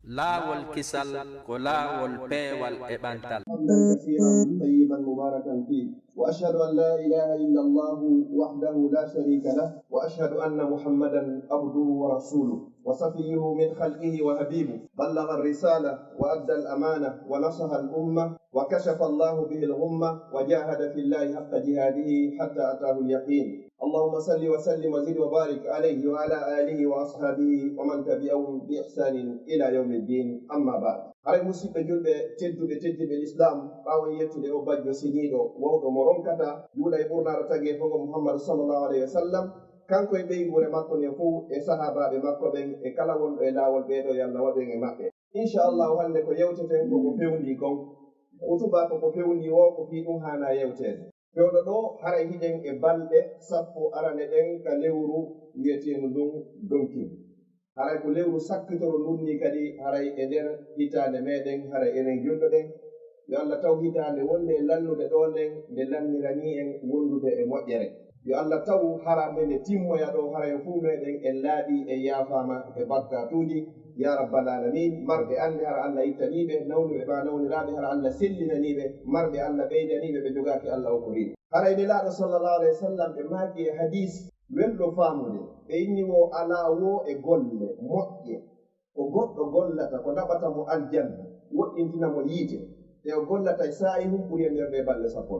laawol kisal ko laawol peewal e ɓantal. حمدا كثيرا طيبا مباركا فيه واشهد ان لا اله الا الله وحده لا شريك له واشهد ان محمدا عبده ورسوله وصفيه من خلقه وحبيبه بلغ الرساله وادى الامانه ونصح الامه وكشف الله به الغمه وجاهد في الله حق جهاده حتى اتاه اليقين اللهم صل وسلم وزد وبارك عليه وعلى اله واصحابه ومن تبعهم باحسان الى يوم الدين اما بعد. haray musidɓe julɓe tedduɓe l'islam ɓawon yettude o bajjo siniɗo wowɗo mo ronkata juuɗa e ɓurnaɗo tagi fogo mouhammadou sallllahu alayhi wa sallam kanko e ɓeygure makko nden fof e sahabaɓe makko ɓen e kala wonɗo e laawol ɓeɗo yo allah waɗen e maɓɓe inchallahu hande ko yewteten koko fewndi kon utuba koko fewndi o ko fi ɗum hana yewtede fewɗo ɗo haray hiɗen e balɗe sappo arane ɗen ka lewru wiyetenu ɗum donkin haray ko lewru sakkitoro ndunni kadi haray e nder hitande meɗen haray enen julɗo ɗen yo allah taw hitande wonde e lannude ɗo nden nde lannirani en wondude e moƴƴere yo allah taw harande nde timmoya ɗo haray fuu meɗen en laaɓi e yaafama e bakkatuji ya rabbal alamin marɓe ande hara allah ittaniɓe nawnuɓe ma nawniraɓe hara allah sellinaniɓe marɓe allah ɓeydaniɓe ɓe jogaki allah o ko riɓe haray nelaɗo sallllahu alayhi wa sallam ɓe maaki e hadis welɗo faamude ɓe inni wo alaa wo e golle moƴƴe ko goɗɗo gollata ko naɓata mo aljanna woɗɗintina mo yiite e o gollata e saa'i hum ɓuri e nder ɓe balɗe sappo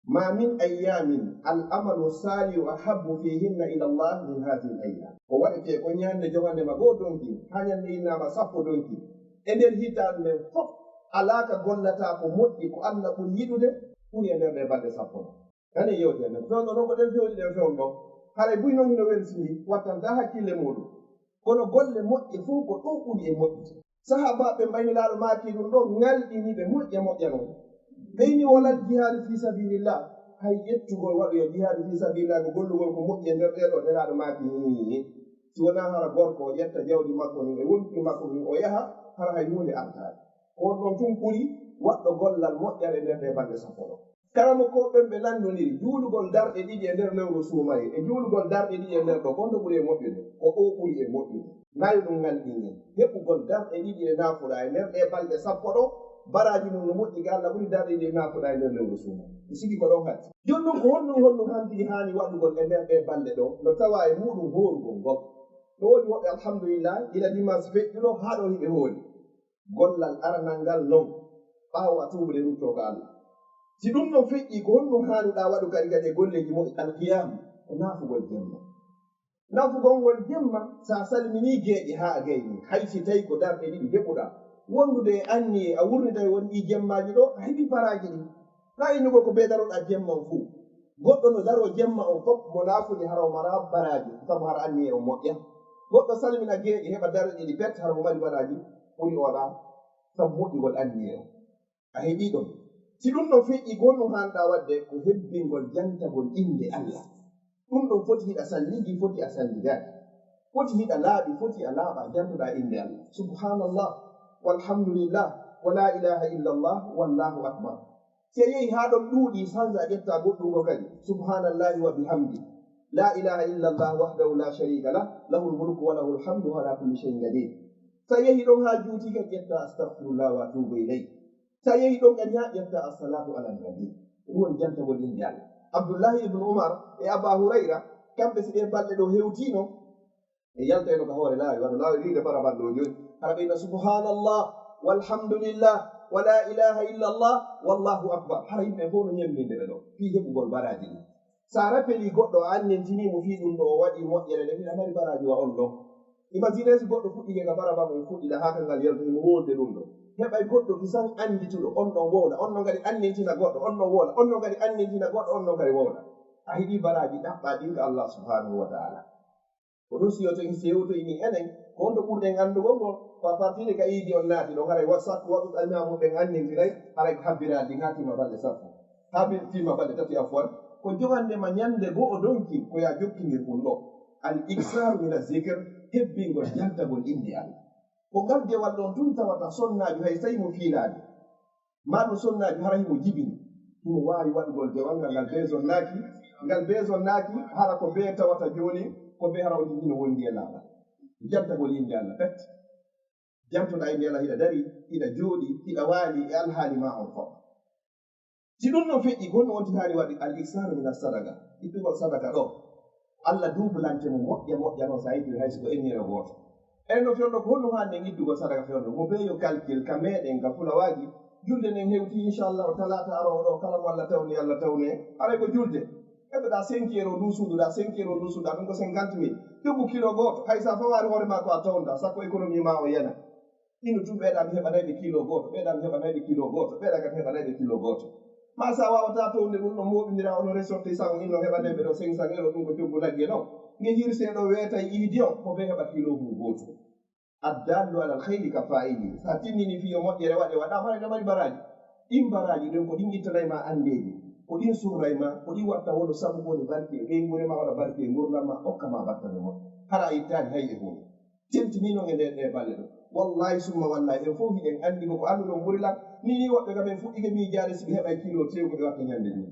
ma min ayyamin al amalu salihu ahabbu fihinna ila llah min hadihi l ayyam ko waɗete ko ñande jogandema goo donki ha ñande innama sappo donki e nder hitande nden fof alaaka gollata ko moƴƴi ko allah ɓuri yiɗude ɓuri e nder ɓe balɗe sappo kane yewte nden fewno noon ko ɗen fewɗi ɗen fewn ɗo haray buy noon hino welsini wattanta hakkille muɗum kono golle moƴƴe fof ko ɗon ɓuri e moƴƴi sahabaɓe mbaynilaaɗo maaki ɗum ɗo ngalɗiniɓe moƴƴa moƴƴa noon ɓeyni wolal jihaadu fi sabilillah hay ƴettugol waɗu e jihaadu fi sabilillah ko gollugol ko moƴƴi e nder ɗeɗo nelaaɗo maaki ni si wona hara gorko o ƴetta jawdi makko ni e wonki makko ni o yaha hara hay hunde artaade on ɗon tun ɓuri waɗɗo gollal moƴƴere nder ɗe balɗe sappo ɗo karamo ko ɓen ɓe landodiri juulugol darɗe ɗiɗi e nder lewru suumaye e juulugol darɗe ɗiɗi e nder ɗo gonɗo ɓuri e moƴƴude ko o ɓuri e moƴƴude nayi ɗum ngalɗini heɓugol darɗe ɗiɗi e naafuɗa e nder ɗe balɗe sappo ɗo baraji mum no moƴƴi ga allah ɓuri darɗe ɗiɗi e naafuɗa e nder lewru suumaye mi sigi ko ɗon hatti joni ɗum ko honɗum hantini hani waɗugol e nder ɗe balɗe ɗo no tawa e muɗum hoorugol ngol ɗo woodi woɓɓe alhamdulillah ila dimanche feƴƴuɗo haa ɗo hiɓe hoori gollal aranal ngal non ɓaawo a tuuɓde rutto ko allah si ɗum ɗon feƴƴi ko honɗum haanuɗa waɗu kadi kadi e golleji moƴƴi alqiyama ko naafugol jemma naafugol ngol jemma sa salmini geeƴe ha a gayni hay si tawi ko darɗe ɗiɗi heɓuɗa wondude e anni a wurnida e won ɗi jemmaji ɗo a heɓi baraji ɗi na innugol ko ɓe daroɗa jemman fuu goɗɗo no daro jemma on fof mo naafude hara o mara baraji sabu hara anni e o moƴƴa goɗɗo salmina geeƴe heɓa darɗe ɗiɗi pet hara mo mari baraji ɓuri oɗa sabu moƴƴugol anni e o a heɓi ɗon si ɗum ɗon feƴƴi gonɗum hanɗa wadde ko hebbingol jantagol inde allah ɗum ɗon foti hiɗa salligi foti a salligaki foti hiɗa laaɓi foti a laaɓa jantoɗa inde allah subhanallah walhamdulillah wa la ilaha illa allah wallahu akbar si a yehi ha ɗon ɗuuɗi sanza a ƴetta goɗɗungo kadi subhanallahi wa bihamdi la ilaha illa allah wahdahu la sharika lah lahu lmulku wa lahu lhamdu ala kulli cheyin qadir sa yehi ɗon ha juuti kadi ƴetta astahfirullah wa atubu ileyh sa yehi ɗon kadi ha ƴetta assalatu ala nabi ɗum woni jantagol inde allah abdoullahi ibnu oumar e aba hurayra kamɓe si ɗen balɗe ɗo hewtino e yaltayno ka hoore laawi waɗa laawi wiide barabalɗo joni hara ɓeyna subhanallah walhamdulillah wa la ilaha illa allah wallahu akbar hara yimɓe fof no ñemminde ɓe ɗo fii heɓugol baraji ɗi sa rappeli goɗɗo o annentinimo fii ɗum ɗo o waɗi moƴƴere nde mbiɗa mari baraji wa on ɗo imagine si goɗɗo fuɗɗike ka baraba mum fuɗɗiɗa ha kangal yaltohimo wonde ɗum ɗo heɓay goɗɗo kisan andituɗo on ɗon wowla on ɗon kadi annentina goɗɗo on ɗon wowla on ɗon kadi annentina goɗɗo on ɗon kadi wowla a heɓi baraji ɗaɓɓa ɗinka allah subhanahu wa taala ko ɗum sewtoyni enen ko wonto ɓurɗen andugol ngol ko a partide ka iidi on naati ɗo haray wasat waɗu alñamuɗen annentiray haray ko habbirade ha tima balɗe sappo ha tima balɗe tati afoan ko jogandema ñande goo o donki ko ya jokkidir ɗum ɗo al iksar min azicre hebbingol jantagol inde allah ko ngal dewal ɗon tun tawata sonnaji hay tawi mo fiilade ma ɗum sonnaji hara himo jibini himo wawi waɗugol dewal ngal beson naaki hara ko be tawata joni ko be hara o jigino wondi e laaɓal jantagol inde allah pet jamtoɗa e ndiyala hiɗa dari hiɗa jooɗi hiɗa waali e alhaali ma on fof si ɗum noon feƴƴi gonno wonti haali waɗi al ihsanu min assadaka ittugol sadaka ɗo allah duubulante mo moƴƴa noon sa yiɗiri hay siko ennire gooto enen no fewno ko honno hande iddugol sadaka fewno mo beeyo calcul ka meɗen ka fulawaaji julde nden hewti inchallahu talata arowo ɗo kala mo allah tawni allah tawne aɗa ko julde heɓeɗa 5 euro dusuɗuɗa 5 euro dusuɗa ɗum ko 50 000 jogu kilo gooto hay sa fawari hoore ma ko a tawnda sakko économie ma o yana ino tum ɓeeɗa mi heɓanayɓe kilo gooto ɓeeɗa mi heɓanayɓe kilo gooto ɓeeɗa kadi heɓanayɓe kilo gooto ma sa wawata towde ɗum ɗo moɓidira ono ressorti sang inno heɓaneɓe ɗo 500 euro ɗum ko joggu lagge ɗo nge hirseɗo weeta iidi o ko ɓe heɓa kilo mum gooto addallu alal hayri ka fa'ili sa timmini fiyo moƴƴere waɗe waɗama ene mari baraji ɗin baraji ɗen ko ɗin ittanayma andeji ko ɗin surrayma ko ɗin watta wono sabu woni barke ɓeygurema waɗa barke gurdamma hokkama battane mon hara ittani hay e hunde tentinino e nden ɗe balle ɗo wallahi summa wallahi en fof hiɗen andi ko andu ɗon ɓuri lan nini woɓɓe kam en fuɗɗike miijaade siɓe heɓa kilo tewko ɓe watta ñande ɗum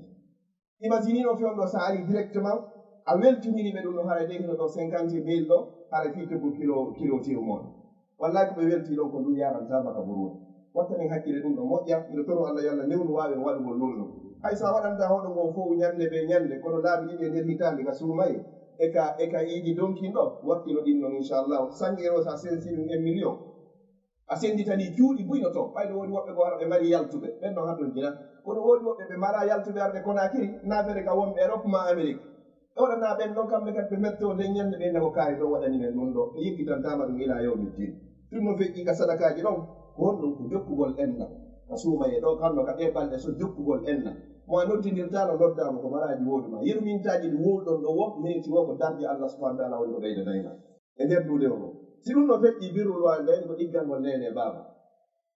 imaginino fewndo sa ari directement a weltiniriɓe ɗum ɗo hara de hino ɗo 50 000 ɗo hara fiite pour kilo tew moon wallahi ko ɓe welti ɗon ko ndu yarantama ka burude wattanen hakkille ɗum ɗo moƴƴa mbiɗo toro allah yo allah newnu wawen waɗugol ɗum ɗo hay sa waɗanta hoɗo ngo fof ñande ɓe ñande kono laaɓi ɗiɗi e nder hitande ka suumaye e ka iidi donkin ɗo wakkilo ɗin ɗon inchallahu 5 euro sa sensiri 1 million a senditani cuuɗi buyno to ɓayde woodi woɓɓe ko hara ɓe mari yaltuɓe ɓen ɗon haɗon jina kono woodi woɓɓe ɓe mara yaltuɓe arɓe konakiri naafere ka wonɓe europe ma amérique e waɗana ɓen ɗon kamɓe kadi ɓe metto nde ñande ɓe nako kaari ɗo waɗani men ɗum ɗo ɓe yeggitantama ɗum ila yawmi din ɗum no feƴƴi ka sadakaji ɗon ko honɗum ko jokkugol enna ka suumaye ɗo kamno ka ɗe balɗe so jokkugol enna mo a noddidirtano noddama ko maraji woodi ma yirmintaji ɗi woɗɗon ɗo wo meti wo ko darde allah subahana taala woni ko ɓeydanayma e nder duuɗe o ɗo si ɗum no feƴƴi birrul walidayni ko ɗiggalngol nene baba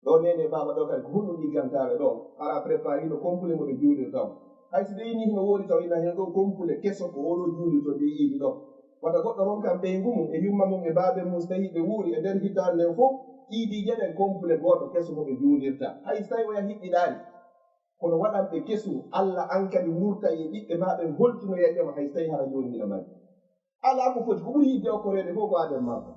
ɗo nene baba ɗo kadi ko hunɗum ɗiggantaɓe ɗo ara préparino complet mo ɓe juuɗirta o hay so ɗeyni hino woodi taw ina hen ɗo complet kesso ko oɗo juulirto nde yiiɗi ɗo wata goɗɗo ron kam ɓeygu mum e yumma mum e baabe mum so tawi ɓe wuuri e nder hitande nden fof iidi jeɗen complet goto kesso mo ɓe juulirta hay so tawi oya hiɗɗiɗani kono waɗanɓe kesu allah an kadi wurta e ɓiɓɓe maɓe holtino yeƴƴema hay so tawi hara joni mbiɗa mari ala ko foti ko ɓuri yidde okkorede fof ko aden mako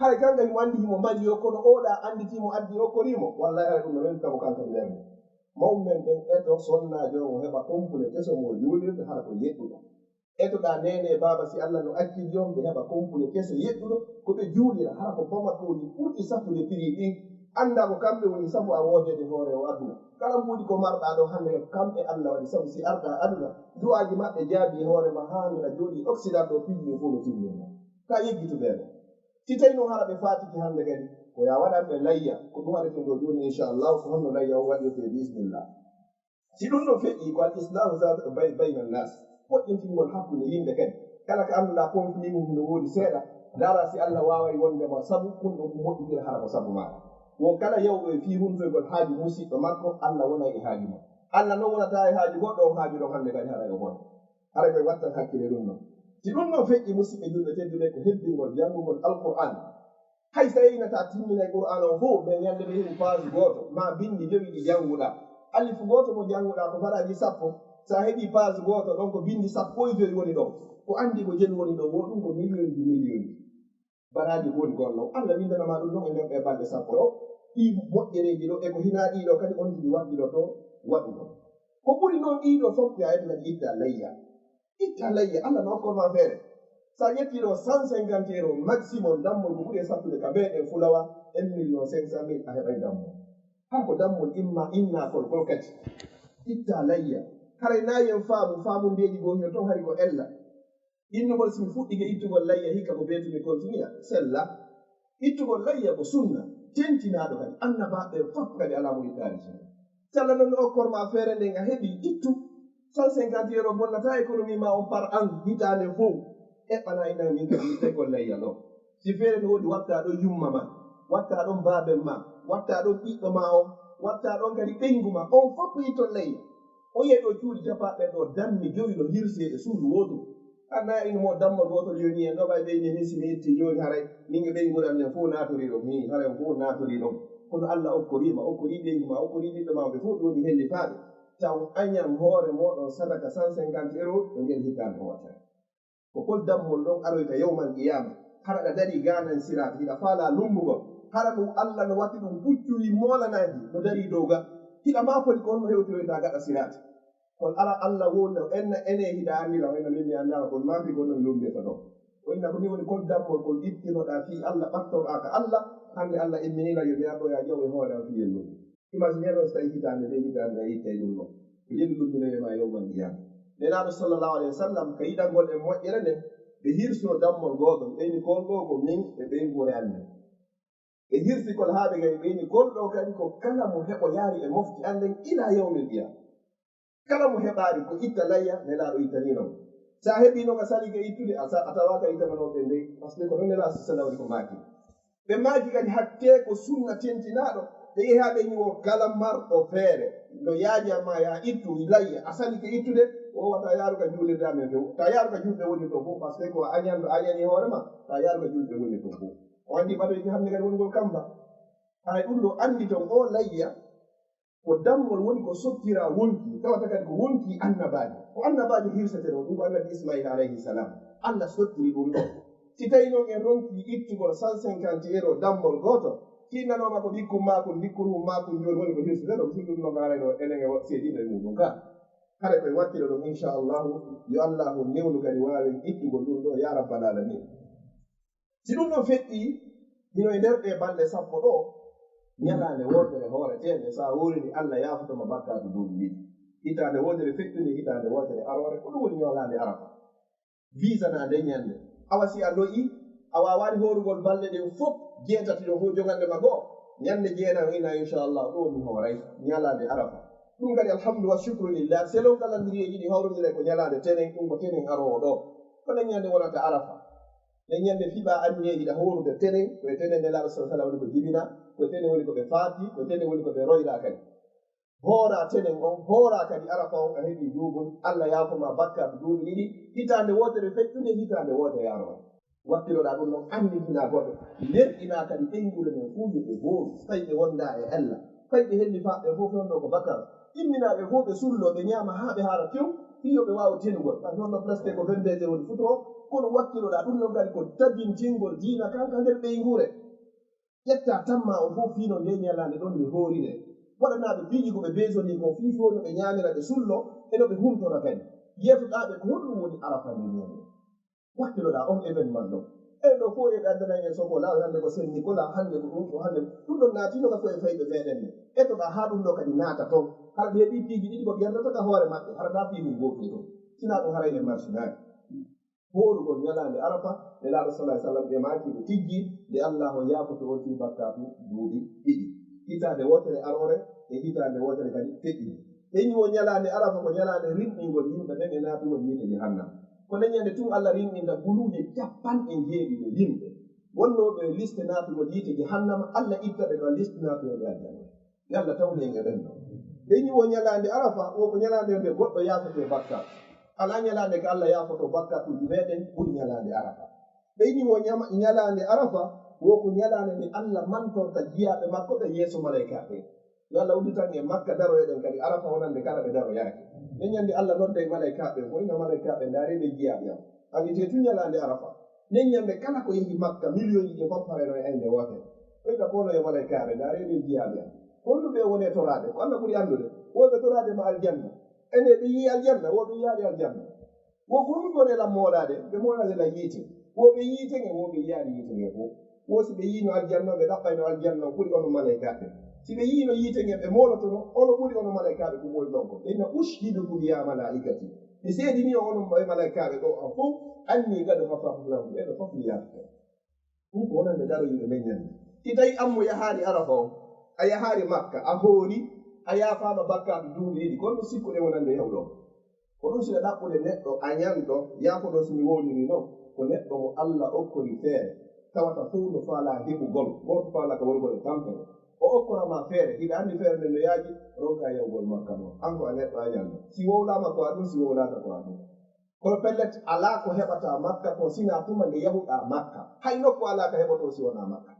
hay kanga imo andi himo mari yo kono oɗa anditimo addi okkorimo wallahi hay ɗum no weltamo kanko nderne mawmen ɓen eto sonnajo o heɓa complet keso mo juulirde hara ko yeɗɗuɗo etoɗa nene baba si allah no accidi on ɓe heɓa complet keso yeɗɗuɗo koɓe juulira hara ko pomatoji ɓurɗi satude prix ɗin anda ko kamɓe woni sabu a woodede hoore o aduna kala mbuuɗi ko marɗa ɗo hande kamɓe allah waɗi sabu si arɗa aduna du'aji maɓɓe jaabi e hoore ma ha mbiɗa jooɗi occident ɗo pijni fof no timmina ka yeggituɓeɗo si tawi noon hara ɓe fatiki hande kadi ko ya waɗanɓe layya ko ɗum waɗeten ɗo joni inchallahu ko honno layya o waɗirte bisimillah si ɗum ɗo feƴƴi ko al islahu zata bayna nnas moƴƴintingol hakkude yimɓe kadi kala ko annduɗa conflit mum no woodi seeɗa dara si allah waway wondema sabu ɗum ɗo ko moƴƴitire hara ko sabu maɗa wo kala yewɗo e fiihuntoygol haaju musidɗo makko allah wona e haaju ma allah noon wonata e haaju goɗɗo o haaju ɗon hannde kadi hara e won hara koye wattan hakkille ɗum noon si ɗum noon feƴƴi musidɓe julɓe tedduɓe ko hebbingol janngugol alqur'an hay so tawiinata timminay qur'an o fof ɓe ñande ɓe heɓi page gooto ma bindi jowi ɗi jannguɗa alifu gooto mo jannguɗa ko faraji 10 sa heɓi page gooto ɗon ko bindi 15 woni ɗon ko anndi ko jeni woni ɗo wo ɗum ko million ji million ji baraji ko woni gonno allah windanama ɗum ɗon e nder ɓe balɗe 10 ɗo ɗi moƴƴereji ɗo eko hina ɗiɗo kadi on jiɗi waɗɗiɗo to waɗuɗo ko ɓuri noon ɗiɗo fof ya ede kadi itta layya allah no okkorma feere sa ƴettiɗo 150 euro maximum dammol ko ɓuri e sattude ka meɗen fulawa 1 million 500 000 a heɓay dammol ha ko dammol innakol kol kadi itta layya haray nayi en faamundeji goo hino ton hari ko ella innugol simi fuɗɗike ittugol layya hikka ko beetumi continue sella ittugol layya ko sunna tentinaɗo kadi annabaɓe fof kadi ala mo ittari so allah noon okkorma feere nden a heɓi ittu 150 euro bonnata économie ma on par an hitande fof eɓɓana ina min kadi ittagol layya ɗo si feere no woodi watta ɗon yumma ma watta ɗon baaben ma watta ɗon ɓiɗɗo ma o watta ɗon kadi ɓeygu ma on fof itton layya o yeeɗo cuuɗi japaɓe ɗo dammi jowi no hirseede suudu wotu anna ino mo dammol gotol yoni en ɗo ɓay ɓeyni min simi itti joni haray min ɓey nguɗan nen fof natori ɗo ni haray fof natori ɗon kono allah okkori ɓeygu ma okkori ɓiɗɗo ma ɓe fof ɗoni helli faaɓe taw añan hoore moɗon sadaka 150 euro e nder hittande hootare ko kol dammol ɗon aroyta yewmal qiyama hara ɗa dari ganan sirata hiɗa faala lumbugol hara ɗum allah no watti ɗum puccuri molanaji no dari dow ga hiɗa ma foti ko honno hewtiroyta gaɗa sirati kono ara allah wonno enna ene hiɗa andira enna min mi andama kono mafi gonno mi lumbeta ɗo o inna ko ni woni kol dammol kol ittinoɗa fi allah ɓattoɗa ka allah hande allah imminina yo ɓeyaɗo ya ƴeew e hoore am fi yellude imagine ɗo so tawi hitande nde hitande a yitte ɗum ɗo ko yellu lumbinoyema yowmal qiyama nenaɗo sallllahu alayhi wa sallam ka yiɗangol e moƴƴere nde ɓe hirsuno dammol goɗol ɓeyni kol ɗo ko min e ɓeygure ande ɓe hirsi kol haaɓe gay ɓeyni kol ɗo kadi ko kala mo heɓo yaari e mofti anden ila yawmil qiyama kala mo heɓaari ko itta layya nelaɗo ittaninomo sa heɓinoga sali ka ittude a tawaka ittananoɓe ndey par ce que ko ɗon nela salawri ko maaki ɓe maaki kadi hakke ko sunna tentinaɗo ɓe yeha ɓe ñiwo kala marɗo feere no yaajama ya ittu layya a sali ka ittude o wata yaaruka juulirdamen few ta yaaruka julɓe woni to fof par ce que ko añanɗo añani hoorema ta yaaruka julɓe woni to fof o andi ɓaɗoyki hande kadi woni ngol kamba hay ɗum ɗo andi ton o layya ko dammol woni ko sottira wonki tawata kadi ko wonki annabaji ko annabaji hirsete ɗo ɗum ko annabi ismaila alayhi salam allah sottiri ɗum ɗo si tawi noon en ronki ittugol 150 euro dammol goto tinnanoma ko ɗikkum makum ndikkurum makum joni woni ko hirsete ɗo si ɗum no garayno enen e seeɗiɓe muɗum ka hara koye wakkilo ɗum inchallahu yo allahu newnu kadi wawi ittugol ɗum ɗo ya rabbal alamin si ɗum ɗon feƴƴi hino e nder ɗe balɗe sappo ɗo ñalande wordere hooretede sa wurini allah yafotoma bakkatu duuɓi ɗiɗi hitande wodere feƴƴude hitande wodere arore ko ɗum woni ñolande arafa visana nde ñande awa si a loyi a wawani horugol balɗe ɗen fof jeetati ɗo fof jogande ma goo ñande jeenam ina inchallah ɗo mi hooray ñalande arafa ɗum kadi alhamdu wa shukru lillah selon kalandiriyeji ɗi hawrodire ko ñalande tenen ɗum ko tenen arowo ɗo kono ñande wonata arafa ne ñande fiɓa anniyeji ɗa horude tenen koye tenen nelaɗo sa sallam woni ko jibina ko tenen woni ko ɓe faati ko tenen woni ko ɓe royra kadi hoora tenen on hoora kadi arafa on a heɓi duubol allah yaafoma bakkatu duuɓi ɗiɗi hitande wotere feƴƴude hitande wotere aroa wattiroɗa ɗum noon annitina goɗɗo lerɗina kadi ɓeyngure men fuu yimɓe gooru so tawi ɓe wonda e allah fayi ɓe helli faɓɓe fof non ɗo ko bakkar imminaɓe fof ɓe sullo ɓe ñaama haa ɓe haara tew hiyo ɓe wawa tenugol par noon no presque ko 22 heures woni futo kono wattiroɗa ɗum ɗon kadi ko tabintingol diina kanka nder ɓeygure ƴetta tamma o fof fiino nde ñalande ɗon nde hoorire waɗanaɓe piiji koɓe besoni ko fii fo no ɓe ñamira ɓe sullo eno ɓe humtona kadi yeftoɗaɓe ko honɗum woni arafa nde ñande wattiroɗa on événement ɗon en ɗo fof eɓe addanayi en soko law hande ko sen nicolas hande ko ɗum ɗo hande ɗum ɗon naatinoka koye fayɓe meɗen ni ettoɗa ha ɗum ɗo kadi naata toon hara ɓe heeɓi piiji ɗiɗi ko gerdata hoore maɓɓe hara ta piiji gotum ɗum sina ɗum haray e marchinage hoorugol ñalande arafa nde laaɗo salah sallam ɓe maaki ɓe tijji nde allah o yaafoto on fi bakkatu duuɓi ɗiɗi hitande wotere arore e hitande wotere kadi feƴƴi ɓeñi wo ñalande arafa ko ñalande rimɗingol yimɓe ɓen e naatugol yiite jahannam ko leñande tun allah rimɗinta guluuje 70 yimɓe wonnoɓe liste naatugol yiite jahannama allah ittaɓe ɗo liste naatuyeɓe aljanna yallah tawni en e ɓen ɗo ɓeñi wo ñalande arafa o ko ñalande nde goɗɗo yaafote bakkatu ala ñalande ko allah yaafoto bakkatuji meɗen ɓuri ñalande arafa ɓeyni wo ñalande arafa wo ko ñalande nde allah mantorta jiyaɓe makko ɓe yeeso malaikaɓe yo allah udditan e makka daroyeɗen kadi arafa wonande kala ɓe daroyaki ɓe ñande allah nodda e malaikaɓe fo ina malaikaɓe ndaariɓe jiyaɓe am andite tu ñalande arafa nen ñande kala ko yehi makka million ji fof pareno e aynde wote ɓeyta bono e malaikaɓe ndaariɓe jiyaɓe am holɗuɓe wone torade ko allah ɓuri andude woɓe torade ma aljanna ene ɓe yii aljanna woɓe yiyaɗe aljanna wo goɗum ɗone lam moolade ɓe moolade la yiite woɓe yiitege woɓe yiyaɗe yiitege fof wo si ɓe yiino aljanna ɓe ɗaɓɓayno aljanna ɓuri ono malaikaɓe si ɓe yiino yiitege ɓe moolotono ono ɓuri ono malaikaɓe ko ɓoyi ɗon ko ɓeyna ushidukum ya malaikati mi seedini o onon e malaikaɓe ɗo an fof anni gado fafahlahu ɓeɗo fof mi yafte ɗum ko wonande daro yimɓe leññande si tawi ammo yahaari arafa o a yahaari makka a hoori a yaafama bakkatu duuɓi ɗiɗi kono ɗum sikkuɗe wonande yawɗo ko ɗum sina ɗaɓɓude neɗɗo a ñanɗo yaafoɗo somi woniri noon ko neɗɗo mo allah okkori feere tawata fof no faala heɓugol goto faala ko wonugol e tampere o okkorama feere hiɗa anndi feere nde no yaaji ronka yawgol makka noon an ko a neɗɗo a ñanɗo si wowlama ko a ɗum si wowlata ko a ɗum kono pellet ala ko heɓata makka ko sina tuma nde yahuɗa makka hay nokku ala ko heɓoto si wona makka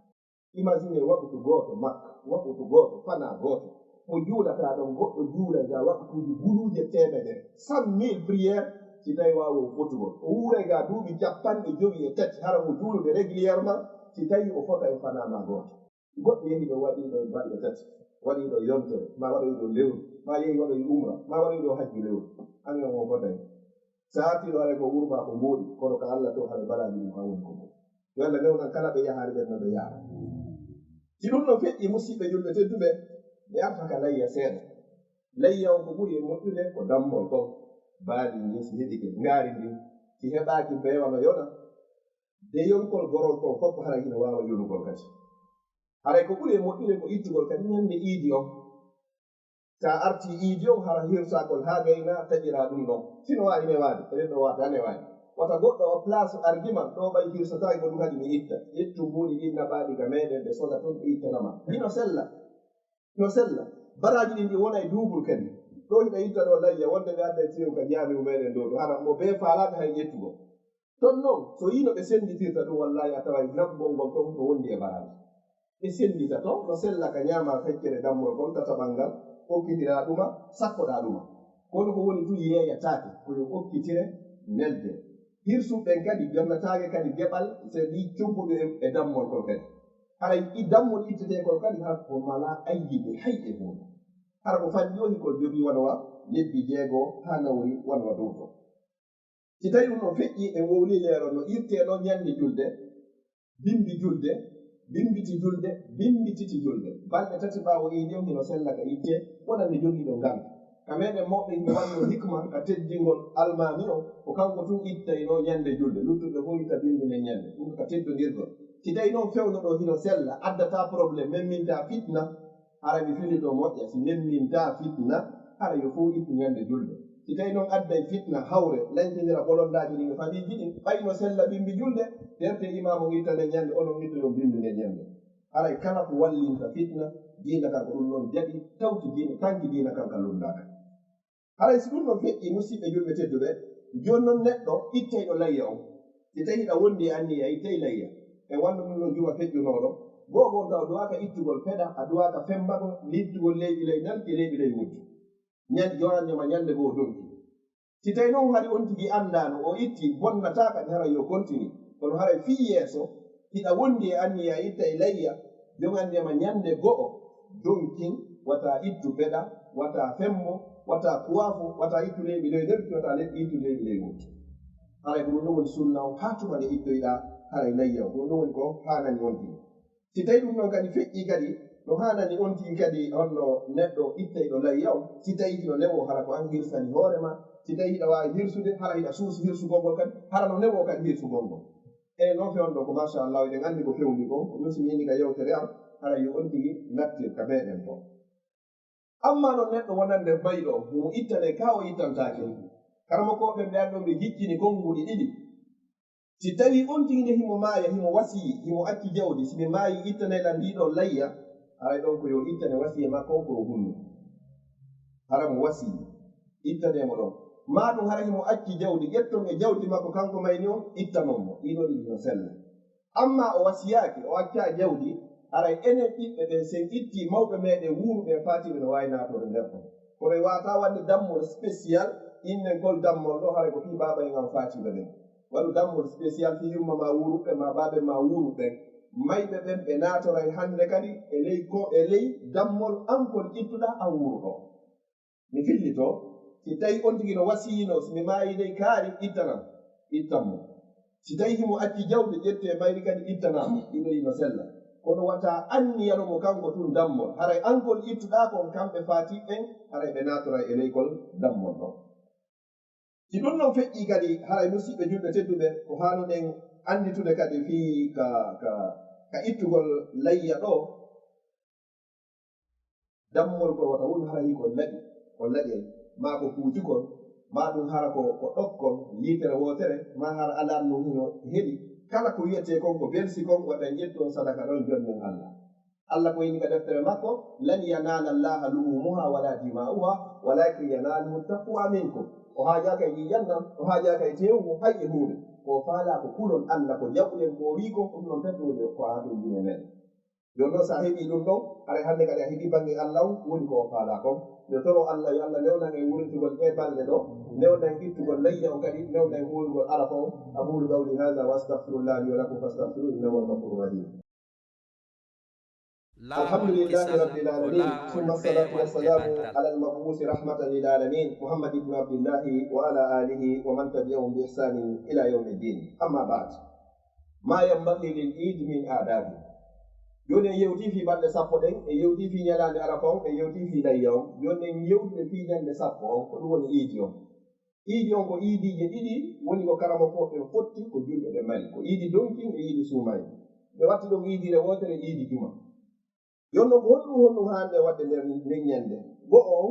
imagine waɓutu goto makka waɓutu goto fana goto mo juulata ɗon goɗɗo juulay ga waktuji guluuje 100,000 priére si tawi wawi o fotugol o wuuray ga duuɓi 50 e 3 hara mo juulude régulièrement si tawi o fota e fanama goto goɗɗo yehi ɗo waɗiɗo balɗe tati waɗiɗo yontere ma waɗoyɗo lewru ma yehi waɗoy umra ma waɗoyɗo hajju lewru annan o fotay sa artiɗo hara ko wurma ko mbooɗi kono ko Allah to hara balaji ɗum ha woni ko bo yo Allah newnan kala ɓe yahaari ɓen no ɓe yaha si ɗum ɗon feƴƴi musidɓe julɓe tedduɓe ɓe arta ka layya seeɗa layya on ko ɓuri e moƴƴude ko dammol kon baali ni si heɗike ngaari ndi si heɓaaki beewa no yona de yonkol gorol kon fof hara hino waawa yonugol kadi haray ko ɓuri e moƴƴude ko ittugol kadi ñande iidi on sa arti iidi on hara hirsakol haa gayna taƴira ɗum ɗon sino waawi ne waade eɗen ɗo waata ne waawi wata goɗɗo o place argument ɗo ɓay hirsataaki ko ɗum kadi mi itta ƴettu mbuuɗi ɗin naɓaaɗi ka meɗen ɓe soda toon ɓe ittanama hino sella no sella baraji ɗin ɗi wona e duubul kadi ɗo hiɗa itta ɗo layya wonde ɓe adda e tew ka jaami mumeɗen ɗo ɗo hara mo bee faalaaka hay ƴettugo ton noon so yino ɓe senditirta ɗum wallahi a tawa naɓgol ngol ton ko wondi e baraji ɓe sendita to no sella ka ñaama feccere dammol kon tataɓal ngal okkitira ɗuma sakkoɗa ɗuma kono ko woni tu yeeyataake koyo okkitire nelde hirsuɓɓen kadi jonnataake kadi geɓal so ɗi cumpuɗu e dammol kon kadi hara i dammol ittetekol kadi hara ko mala ayyiɓe hay e muɗum hara ko fanɗi o hikol jogii wanowa lebbi jeegoo haa nawri wanowa dow to si tawi ɗum no feƴƴi e wowli leero no irteɗo ñande julde bimbi julde bimbiti julde bimbititi julde balɗe tati ɓaawo iidi on hino sella ka itte wonande jogii ɗo ngal ka meɗen mawɓe hino wanno hikma ka teddingol almami o ko kanko tun ittayno ñande julde luttuɓe fof itta bimbine ñande ɗum ka teddodirgol si tawi noon fewno ɗo hino sella addata probléme memminta fitna hara mi fili ɗo moƴƴa si memminta fitna hara yo fof ittu ñande julde si tawi noon adday fitna hawre lañtinira bolondaji ɗi no famiji ɗin ɓayno sella bimbi julde derte imamo ittane ñande onon ittoyon bimbine ñande haray kala ko wallinta fitna diina kan ko ɗum noon jaɓi tawti diina tanki diina kan ka lundaka haray si ɗum ɗon feƴƴi musidɓe julɓe tedduɓe joni noon neɗɗo ittayɗo layya on si tawi ɗa wondi anni a ittay layya e walla ɗum ɗon juma feƴƴunoɗo gogol taw duwaka ittugol feɗa a duwaka fembago littugol leydi ley nalti leydi ley wujju ñande jonandema ñande goo donki si tawi noon hari on tigi andano o itti bonnata kadi hara yo continue kono haray fi yeeso hiɗa wondi e anni a itta e layya jogandema ñande go'o donkin wata ittu feɗa wata fembo wata kuwafo wata ittu leydi ley nelti wata leɗɗi ittu leydi ley wujju haray ko ɗum ɗo woni sunna o ha tuma nde ittoyɗa haray layya o ɗum ɗo woni ko hanani on tigi si tawi ɗum ɗon kadi feƴƴi kadi no hanani on tigi kadi honno neɗɗo ittayɗo layya o si tawi hino newo hara ko an hirsani hoorema si tawi hiɗa wawi hirsude hara hiɗa suusi hirsugol ngol kadi hara no newo kadi hirsugol ngol eyyi noon fewno ɗo ko machallah eɗen andi ko fewndi ko ko misimini ka yewtere am hara yo on tigi nattir ka meɗen to amma noon neɗɗo wonande bayɗo mo ittane ka o ittantake karamo koɓe ɓen ɗon ɓe jiccini konnguɗi ɗiɗi si tawi on tigi nde himo maaya himo wasiyi himo acci jawdi siɓe maayi ittaneɗa ndiɗo layya haray ɗon ko yo ittane wasiye makko o koyo hunnu hara mo wasiyi ittanemo ɗon ma ɗum hara himo acci jawdi ƴetton e jawdi makko kanko mayni on ittanonmo ɗiɗo ɗiɗi no sella amma o wasiyaki o acca jawdi haray enen ɓiɓɓe ɓen sen itti mawɓe meɗen wuuruɓe fatiɓe no wawi natore nder ton kono wata wadde dammol spécial innen gol dammol ɗo haray ko fi baba en am fatiɓe ɓen waɗu dammol spécial fi yumma ma wuuruɓe ma baɓe ma wuuruɓen mayɓe ɓen ɓe natoray hande kadi e ley ko e ley dammol ankol ittuɗa an wuuruɗo mi fillito si tawi on tigi no wasiyino somi maayi dey kaari ittanam ittanmo si tawi himo acci jawdi ƴette mayri kadi ittanamo ɗiɗo no sella kono wata anniyanomo kanko tun dammol haray ankol ittuɗa kon kamɓe fatiɓɓen haray ɓe natora e leykol dammol ɗon si ɗum ɗon feƴƴi kadi haray musidɓe julɓe tedduɓe ko hanuɗen anditude kadi fii ka ittugol layya ɗo dammol gol wata woni hara hikol laɗi ko laƴel ma ko puutikol ma ɗum hara ko ɗokkol yitere wotere ma hara alan no hino heɗi kala ko wiyete kon ko belsi kon waɗa ƴetton sadaka ɗon jonnin Allah Allah ko yini ka deftere makko lan yanala llaha luhumuha wala dima'uha walakin yanaluhu taqwa minkum o haajaka e yiyannam o haajaka e tewgo hay e huude ko faala ko kulol Allah ko jawɗen ko wi ko ɗum ɗon tati woni ko ha ɗum dine men yon noon sa heeɓi ɗum ɗon haɗa hannde kadi a heeɓi bange Allah woni ko o faala kon yo toro Allah yo Allah newnan en wuritugol e balɗe ɗo newnan ittugol layya o kadi newnan huurugol arafa o aqulu qawli hada wa astahfirullah li wa lakum fastaghfiruhu innahu huwal ghafurur rahim الحمد لله رب العالمين ثم الصلاة والسلام على المبعوث رحمة للعالمين محمد بن عبد الله وعلى آله ومن تبعهم بإحسان إلى يوم الدين أما بعد ما ينبغي للعيد من آداب يوني يوتي في بعد سابودين يوتي في نيلان عرفون يوتي في دايوم يوني يوتي في نيلان سابون كلون إيديوم إيديوم كو إيدي جديدي وني كو كرامو فوق فوتي كو جولو دي مالي كو إيدي دونكين إيدي سوماي ɓe watti ɗum iidi re wotere iidi juma yonno ko honɗum hande wadde nder leññande go on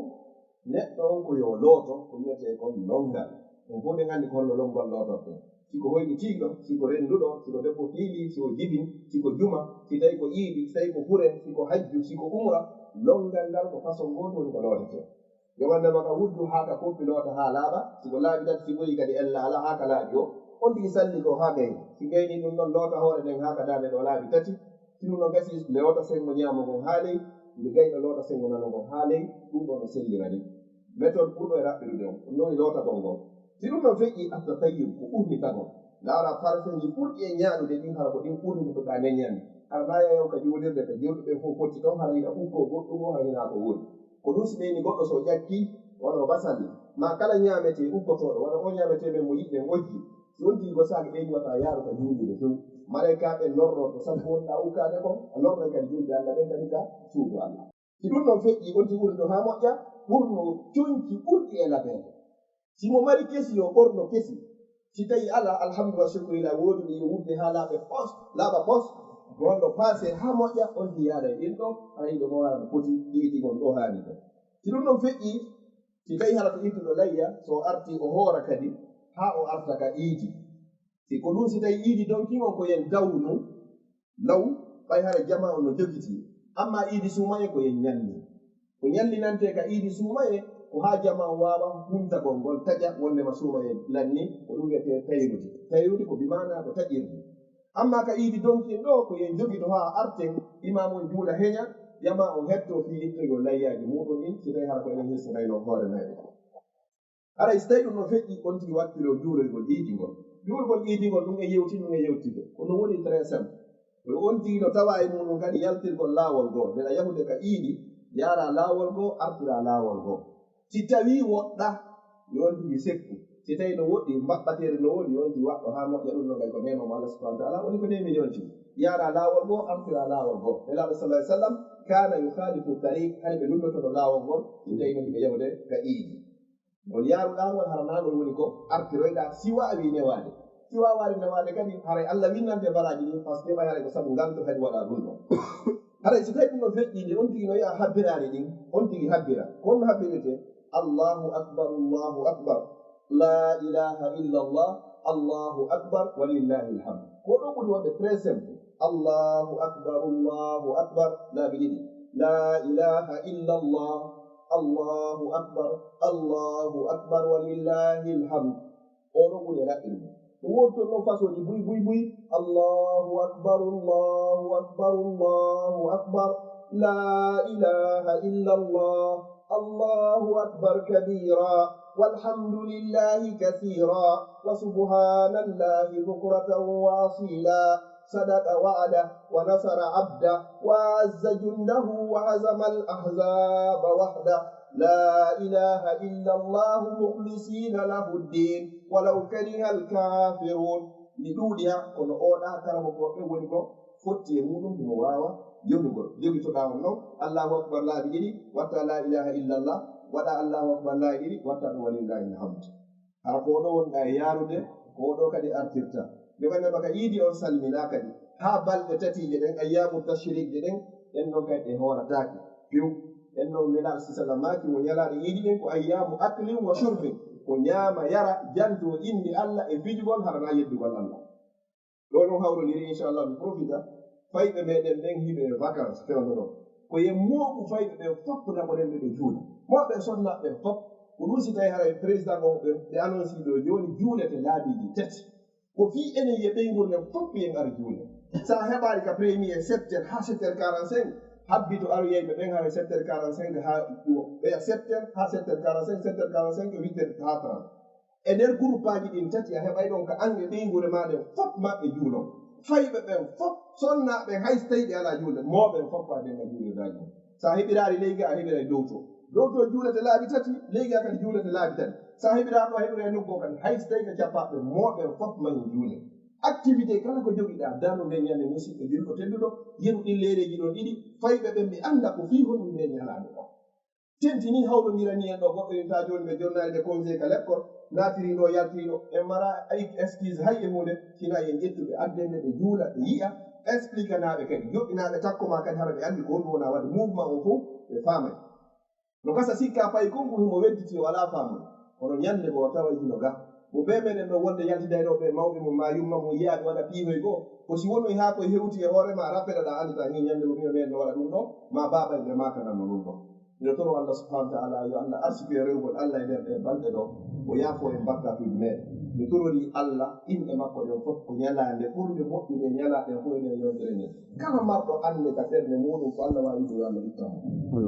neɗɗo on ko yo looto ko wiyete kon longal on fof nde nganndi ko holno longol lootorte siko hoyɗitiiɗo siko rennduɗo siko debbo fiili siko jibin siko juma si tawi ko iidi si tawi ko hure siko hajju siko umra longal ngal ko façon goto woni ko lootete yowannama ka wuddu haa ka koppi loota haa laaɓa siko laaɓi tati si ɓoyi kadi en laala haa ka laaɓi o on tigi salli ko haa gayni si gayni ɗum ɗon loota hoore nden haa ka daande ɗo laaɓi tati sinu no gasi loota sengo ñaamo ngon haa ley nde gayɗo loota sengo nano ngon haa ley ɗum ɗo no sellira ni méthode ɓurɗo e raɓɓirude on ɗum noni lootagol ngol si ɗum ɗon feƴƴi attatayyum ko ɓurni tagol laara parfeji ɓurɗi e ñaaɗude ɗin hara ko ɗin ɓurni ɗuɗɗa neññande hara naa yayon ka juulirde ka jewɗuɓe fof fotti ton hara hina ɓukko goɗɗum o hara hina ko woodi ko ɗum si ɓeyni goɗɗo so ƴakki wono basalli ma kala ñaamete ukkotoɗo wona o ñaameteɓen mo yiɗɗen ojji si on tigi ko saaki ɓeyni wata yaaru ka juulide few malaikaɓe lorno to sabu wonɗa ukkade kon a lorno kadi julde allah ɓen kadi ka suudu allah si ɗum ɗon feƴƴi on ti ɓuri ɗo ha moƴƴa ɓurno coñci ɓurɗi e labede simo mari kesi yo ɓorno kesi si tawi ala alhamdulillah shukrila woduɗi yo wudde ha laaɓa pos gonɗo passé ha moƴƴa on ti yaada e ɗin ɗo ha yiɗo mo wara no foti ɗiɗigon ɗo haani ɗo si ɗum ɗon feƴƴi si tawi hara to ittuɗo layya so arti o hoora kadi ha o arta ka iidi si ko ɗum si tawi iidi donkigon ko yen dawnu law ɓay hara jama o no jogiti amma iidi sumaye ko yen ñalli ko ñallinante ka iidi sumaye ko ha jama wawa humtagol ngol taƴa wondema sumaye lanni ko ɗum wiyete tayrude ko bimana ko taƴirde amma ka iidi donkin ɗo ko yen jogi to ha arten imamon juula heña jama o hetto fi ittogol layyaji muɗum ɗin si tawi hara ko enen hirsirayno hoore meɗen haray so tawi ɗum no feƴƴi on tigi wattiro juurelgol iidingol juurgol iidingol ɗum e yewtide kono woni très simple on tigi no tawa e muɗum kadi yaltirgol laawol goo ndeɗa yahude ka iidi yaara laawol goo artira laawol goo si tawi woɗɗa yon tigi sekku si tawi no woɗɗi mbaɓɓatere no woɗi yon tigi waɗɗo ha moƴƴa ɗum no gay ko nemamo allah subahana taala woni ko nemi yon tigi yaara laawol goo artira laawol goo nelaɗo sallah sallam kana yukhalifu tariq hay ɓe lumnotono laawol ngol si tawi no tiga yahude ka iidi ngol yaaruɗangol haranagol woni ko artiroyɗa si wawi newade si wawade newade kadi haray allah winnante baraji ɗin par ce que ɓay haray ko saabu nganto kadi waɗa ɗum ɗo haray so tawi ɗum ɗo feƴƴide on tigi no yiya habbirade ɗin on tigi habbira kono habbirete allahu akbar la ilaha illa allah allahu akbar walillahi alhamd ko ɗo ɓuri wonde très simple allahu akbar laabi ɗiɗi la ilaha illa allah allahu akbar walillahi alhamd oɗo ɓuri raɓɓirde ɗum wonton noon façon ji buy allahu akbar la ilaha illa allah allahu akbar kabira walhamdulillahi kathira wa subhanallahi bukratan wa asila صدق وعده ونصر عبده وعز جنده وهزم الأحزاب وحده لا إله إلا الله مخلصين له الدين ولو كره الكافرون لدودها كن أولا كرم ونكو فتي مولم بمواوا يونغول ديغي تودام نو الله أكبر لا بيدي وتا لا إله إلا الله ودا الله أكبر لا بيدي وتا ولله الحمد هرقودو وندا يارودي كودو كدي أرتيرتا ɓeɓanne maka yiidi on salmina kadi ha balɗe tatiɗe ɗen ayyamu tashriqe ɗen ɗen ɗon kadi ɗe horataki few ɗen ɗon nelaɗo sisallam maki mo ñalaɗe yiidi ɗen ko ayyamu aklin wa shurbin ko ñaama yara janto indi allah e fijugol harana yeddugol allah ɗo ɗon hawroniri inchallah mi profita fayɓe meɗen ɗen hiɓe vacance fewno ɗo ko yen mooɓu fayɓe ɓen fop naɓoɗenɓe ɓe juule moɓe sonnaɓe fop ko ɗum si tawi hara président on ɓe annonci ɗo joni juulete laabiji tati ko fi enen ye ɓeyngol nden fof yen ar juule sa heɓari ka premier 7 ha 7h45 habbito aroyeyɓe ɓen hara 7h45 ha ɓeya 7h ha 7h45 7h45 8h ha 30 e nder groupe aji ɗin tati a heɓay ɗon ka ange ɓeygure maɗen fof maɓɓe juulon fayɓe ɓen fof sonnaɓe hay so tawi ɓe ala julde moɓen fof fa ɓen a juuledaji mum sa heɓirari leygi a heɓira dow to juulete laabi tati leygi a kadi juulete laabi tati sa heɓirama a heɓira nuggo kadi hay so tawi ko cappaɓe moɓen fof mahi juule activité kala ko joguiɗa darno nde ñande musidɓe julko tedduɗo yeru ɗin leyɗeji ɗon ɗiɗi fayɓe ɓen ɓe anda ko fi honɗum nde ñalade o tentini hawlodirani en ɗo goɗɗo inta joni ɓe jonnade de congé ka l'école natiriɗo yaltiriɗo en mara excuse hay e hunde sina en ƴettuɓe addende ɓe juula ɓe yiya explique naɓe kadi joɗɗinaɓe takkoma kadi hara ɓe andi ko honɗum wona wadde mouvement o fof ɓe famay no gasa sikka fayi konko himo wedditi wala famude kono ñande goo tawa hino ga mo ɓe meɗen ɗo wonde yaltidayɗoɓe mawɓe mum ma yumma mum yiyaɓe waɗa piihoy goo ko si woni ha koye hewti e hoorema rappeɗaɗa andita ni ñande go mino meɗen waɗa ɗum ɗo ma baɓay ɓe makananno ɗum ɗo ino toro Allah subhanahu wa ta'ala yo Allah arsike rewgol Allah e nder ɗe balɗe ɗo o yaafo en bakkatuji meɗen mi torori Allah inɗe makko ɗen fof ko ñalande ɓurde moƴƴude ñalaɗen fof eɗen yewtere ni kala marɗo ande ka ɓerde muɗum ko Allah wawi ɗo yo Allah ittamo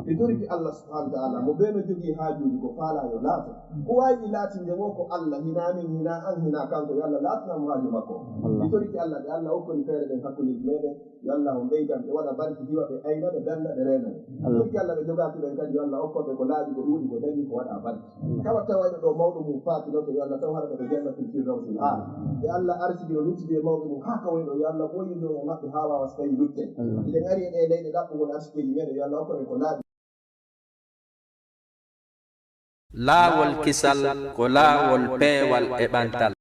mi toriki Allah subhanahu wa ta'ala mo ɓeno jogui haajuji ko faalayo laato ko wawi laatinde mo ko Allah hinamin hina an hina kanko yo Allah laatanamo haaju makko mi toriki Allah ɓe Allah hokkori feere ɗen hakkuleji meɗen yo Allah o ɓeydan ɓe waɗa barki diwa ɓe ayna ɓe danda ɓe renane mi toriki Allah ɓe jogaki ɓen kadi yo Allah hokkoɓe ko laaɓi ko ɗuuɗi ko dañi ko waɗa barki kala tawayɗo ɗo mawɗo mum faatiloto yo Allah taw haɗa ɓe jannatul firdawsil aala ɓe Allah arsidi o luttidi e mawɓe mum ha kawayɗo yo Allah ɓoyido e maɓɓe ha wawa so tawi lutte iɗen ari e ɗe leyɗe ɗaɓɓugol arsikeji meɗen yo Allah hokkoɓe ko laaɓi laawol kisal ko laawol peewal e ɓantal